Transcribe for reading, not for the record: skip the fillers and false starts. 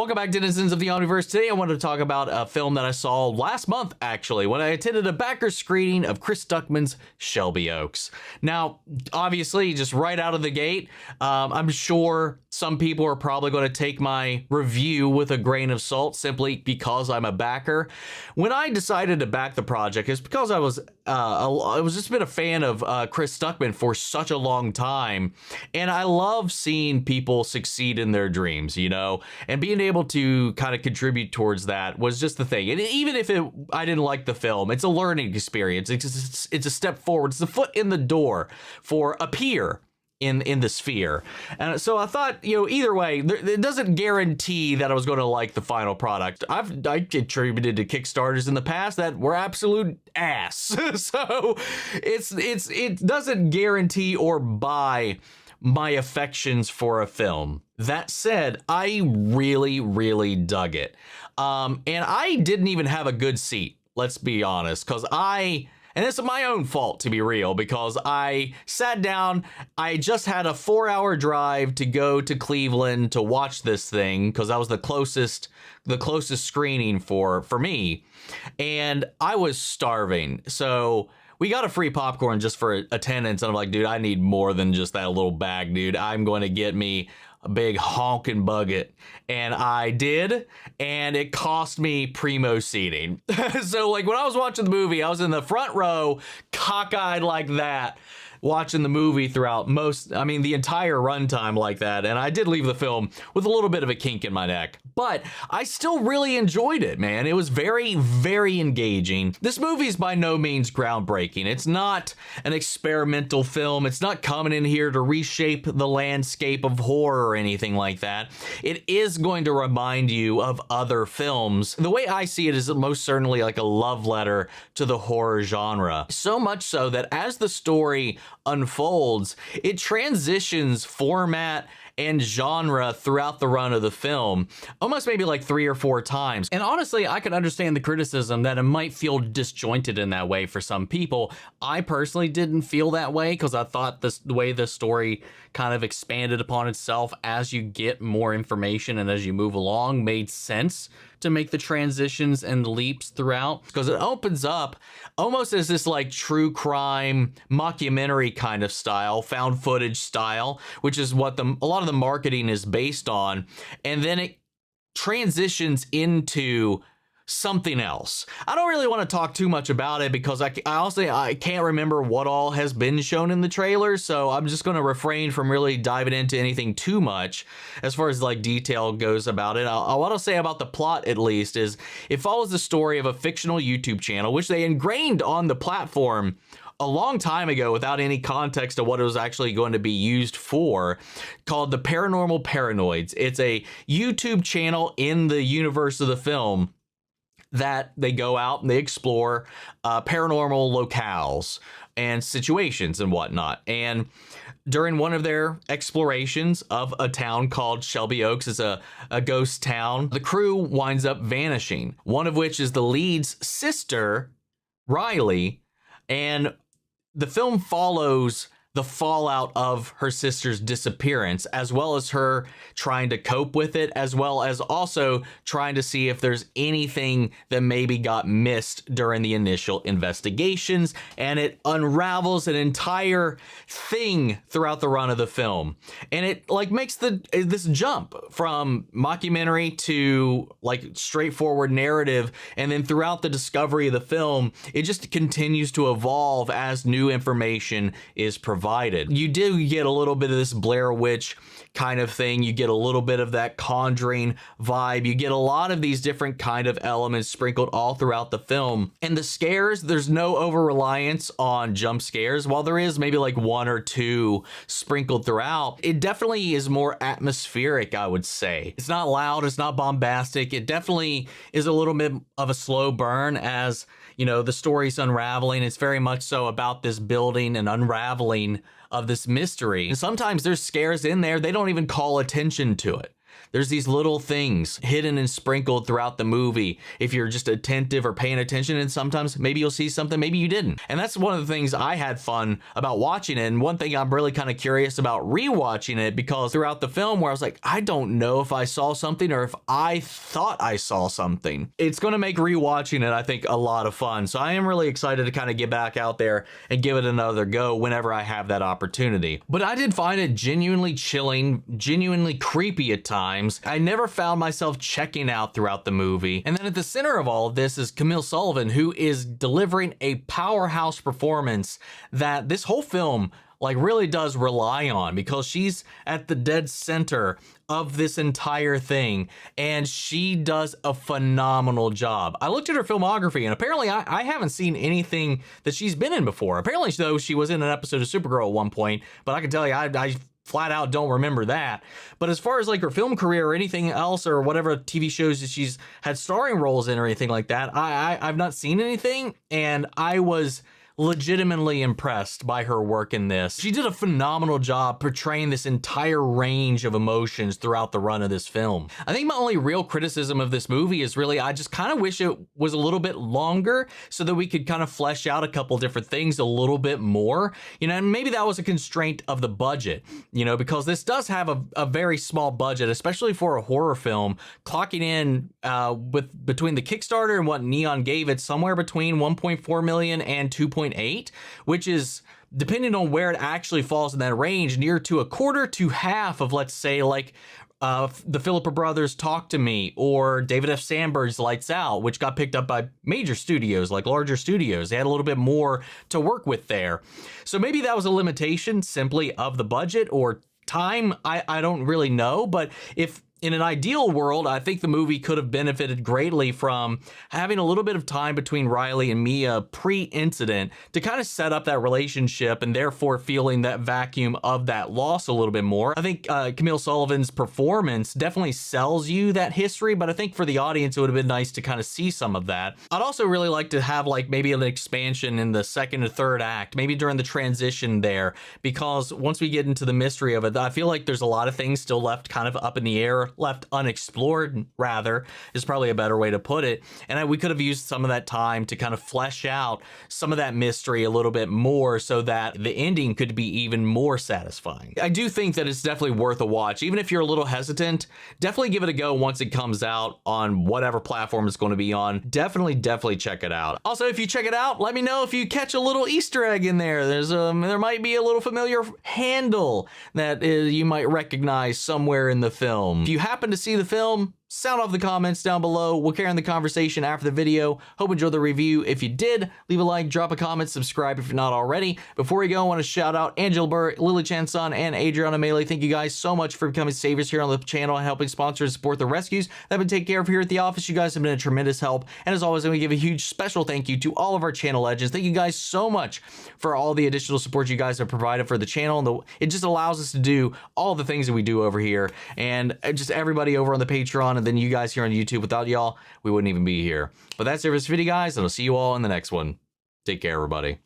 Welcome back, denizens of the Omniverse. Today I wanted to talk about a film that I saw last month, actually, when I attended a backer screening of Chris Stuckmann's Shelby OAKS. Now, obviously, just right out of the gate, I'm sure some people are probably going to take my review with a grain of salt simply because I'm a backer. When I decided to back the project, it's because I was just been a fan of Chris Stuckmann for such a long time, and I love seeing people succeed in their dreams, you know, and being able to kind of contribute towards that was just the thing. And even if I didn't like the film, it's a learning experience. It's a step forward. It's a foot in the door for a peer in the sphere. And so I thought, you know, either way, it doesn't guarantee that I was going to like the final product. I contributed to Kickstarters in the past that were absolute ass. So it doesn't guarantee or buy my affections for a film. That said, I really, really dug it. And I didn't even have a good seat, let's be honest, because and it's my own fault, to be real, because I sat down, I just had a 4-hour drive to go to Cleveland to watch this thing, because that was the closest screening for me, and I was starving. So we got a free popcorn just for attendance, and I'm like, dude, I need more than just that little bag, dude. I'm going to get me a big honking bucket. And I did, and it cost me primo seating. So like when I was watching the movie, I was in the front row, cockeyed like that, watching the movie throughout the entire runtime like that. And I did leave the film with a little bit of a kink in my neck, but I still really enjoyed it, man. It was very, very engaging. This movie is by no means groundbreaking. It's not an experimental film. It's not coming in here to reshape the landscape of horror or anything like that. It is going to remind you of other films. The way I see it is most certainly like a love letter to the horror genre. So much so that as the story unfolds, it transitions format and genre throughout the run of the film, almost maybe like 3 or 4 times. And honestly, I can understand the criticism that it might feel disjointed in that way for some people. I personally didn't feel that way because I thought the way the story kind of expanded upon itself as you get more information and as you move along made sense to make the transitions and leaps throughout, because it opens up almost as this like true crime mockumentary kind of style, found footage style, which is what a lot of the marketing is based on. And then it transitions into something else. I don't really want to talk too much about it because I can't remember what all has been shown in the trailer, so I'm just going to refrain from really diving into anything too much as far as like detail goes about it. What I'll say about the plot, at least, is it follows the story of a fictional YouTube channel which they ingrained on the platform a long time ago without any context of what it was actually going to be used for, called the Paranormal Paranoids. It's a YouTube channel in the universe of the film that they go out and they explore paranormal locales and situations and whatnot. And during one of their explorations of a town called Shelby OAKS, is a ghost town, the crew winds up vanishing, one of which is the lead's sister, Riley, and the film follows the fallout of her sister's disappearance, as well as her trying to cope with it, as well as also trying to see if there's anything that maybe got missed during the initial investigations. And it unravels an entire thing throughout the run of the film. And it like makes this jump from mockumentary to like straightforward narrative. And then throughout the discovery of the film, it just continues to evolve as new information is provided. You do get a little bit of this Blair Witch kind of thing. You get a little bit of that Conjuring vibe. You get a lot of these different kind of elements sprinkled all throughout the film. And the scares, there's no over-reliance on jump scares. While there is maybe like 1 or 2 sprinkled throughout, it definitely is more atmospheric, I would say. It's not loud, it's not bombastic. It definitely is a little bit of a slow burn as, you know, the story's unraveling. It's very much so about this building and unraveling of this mystery. And sometimes there's scares in there, they don't even call attention to it. There's these little things hidden and sprinkled throughout the movie if you're just attentive or paying attention, and sometimes maybe you'll see something, maybe you didn't. And that's one of the things I had fun about watching it, and one thing I'm really kind of curious about rewatching it, because throughout the film where I was like, I don't know if I saw something or if I thought I saw something. It's going to make rewatching it, I think, a lot of fun. So I am really excited to kind of get back out there and give it another go whenever I have that opportunity. But I did find it genuinely chilling, genuinely creepy at times. I never found myself checking out throughout the movie. And then at the center of all of this is Camille Sullivan, who is delivering a powerhouse performance that this whole film like really does rely on, because she's at the dead center of this entire thing, and she does a phenomenal job. I looked at her filmography, and apparently I haven't seen anything that she's been in before. Apparently, though, she was in an episode of Supergirl at one point, but I can tell you, I flat out don't remember that. But as far as like her film career or anything else, or whatever TV shows that she's had starring roles in or anything like that, I've not seen anything, and I was legitimately impressed by her work in this. She did a phenomenal job portraying this entire range of emotions throughout the run of this film. I think my only real criticism of this movie is really, I just kind of wish it was a little bit longer so that we could kind of flesh out a couple different things a little bit more. You know, and maybe that was a constraint of the budget, you know, because this does have a very small budget, especially for a horror film, clocking in with between the Kickstarter and what Neon gave it, somewhere between 1.4 million and 2.8, which is, depending on where it actually falls in that range, near to a quarter to half of, let's say, like the Philippa Brothers' Talk to Me, or David F. Sandberg's Lights Out, which got picked up by major studios, like larger studios. They had a little bit more to work with there. So maybe that was a limitation simply of the budget or time. I don't really know, but if in an ideal world, I think the movie could have benefited greatly from having a little bit of time between Riley and Mia pre-incident to kind of set up that relationship, and therefore feeling that vacuum of that loss a little bit more. I think Camille Sullivan's performance definitely sells you that history, but I think for the audience, it would have been nice to kind of see some of that. I'd also really like to have like maybe an expansion in the second or third act, maybe during the transition there, because once we get into the mystery of it, I feel like there's a lot of things still left kind of up in the air, left unexplored, rather, is probably a better way to put it. And we could have used some of that time to kind of flesh out some of that mystery a little bit more so that the ending could be even more satisfying. I do think that it's definitely worth a watch. Even if you're a little hesitant, definitely give it a go once it comes out on whatever platform it's going to be on. Definitely check it out. Also, if you check it out, let me know if you catch a little Easter egg in there. There might be a little familiar handle that you might recognize somewhere in the film. If you happen to see the film, sound off the comments down below. We'll carry on the conversation after the video. Hope you enjoyed the review. If you did, leave a like, drop a comment, subscribe if you're not already. Before we go, I want to shout out Angela Burr, Lily Chanson, and Adriana Melee. Thank you guys so much for becoming saviors here on the channel and helping sponsor and support the rescues that have been taken care of here at the office. You guys have been a tremendous help. And as always, I'm going to give a huge special thank you to all of our channel legends. Thank you guys so much for all the additional support you guys have provided for the channel. And it just allows us to do all the things that we do over here. And just everybody over on the Patreon, and then you guys here on YouTube. Without y'all, we wouldn't even be here. But that's it for this video, guys, and I'll see you all in the next one. Take care, everybody.